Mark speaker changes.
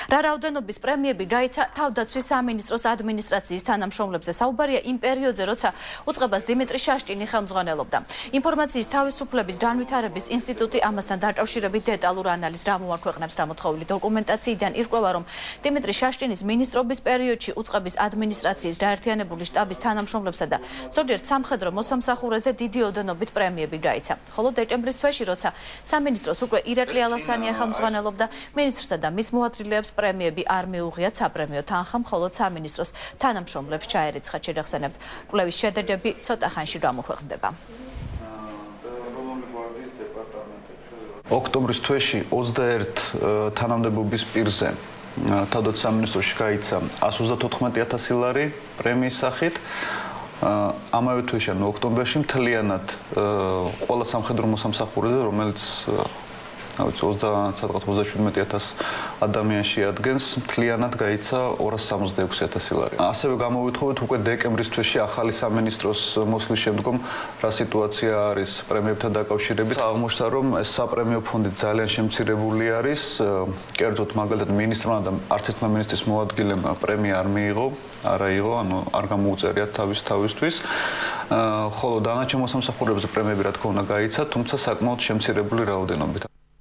Speaker 1: რა რაოდენობის პრემიები გაიცა თავდაცვის სამინისტროს ადმინისტრაციის თანამშრომლებზე. საუბარია იმ პერიოდზე, როცა უწყებას დიმიტრი შაშტინი ხელმძღვანელობდა. ინფორმაციის თავისუფლების განვითარების ინსტიტუტი ამასთან დაკავშირებით დეტალურ ანალიზს გამოაქვეყნებს. გამოთხოვილი დოკუმენტაციიდან ირკვევა, რომ დიმიტრი შაშტინის მინისტრობის პერიოდში უწყების ადმინისტრაციის გაერთიანებული შტაბის თანამშრომლებსა და ზოგიერთ სამხედრო მოსამსახურეზე დიდი ოდენობით პრემიები გაიცა. ხოლო დეკემბრის თვეში, როცა სამინისტროს უკვე ირაკლი ალასანია ხელმძღვანელობდა, მინისტრსა და მის მოადგილეებს პრემიები არ მიუღიათ საპრემიო თანხა, მხოლოდ სამინისტროს თანამშრომლებს ჩაერიცხათ. შეგახსენებთ, კვლევის შედეგები ცოტა ხანში გამოქვეყნდება.
Speaker 2: ოქტომბრის თვეში 21 თანამდებობის პირზე თავდაცვის სამინისტროში გაიცა 134,000 ლარი პრემიის სახით. ამავე თვეში, ანუ ოქტომბერში მთლიანად ყველა სამხედრო მოსამსახურეზე, რომელიც 27,000 ადამიანს შეადგენს, მთლიანად გაიცა 266,000 ლარი. ასევე გამოვითხოვეთ უკვე დეკემბრის თვეში ახალი სამინისტროს მოსვლის შემდგომ რა სიტუაცია არის პრემიებთან დაკავშირებით. აღმოჩნდა, რომ ეს საპრემიო ფონდი ძალიან შემცირებული არის. კერძოდ მაგალითად მინისტრმა და არც ერთმა მინისტრის მოადგილემ პრემია არ მიიღო, ანუ არ გამოუწერიათ თავისთვის. ხოლო დანარჩენ მოსამსახურეებზე პრემიები რა თქმა უნდა გაიცა, თუმცა საკმაოდ შემცირებული რაოდენობით.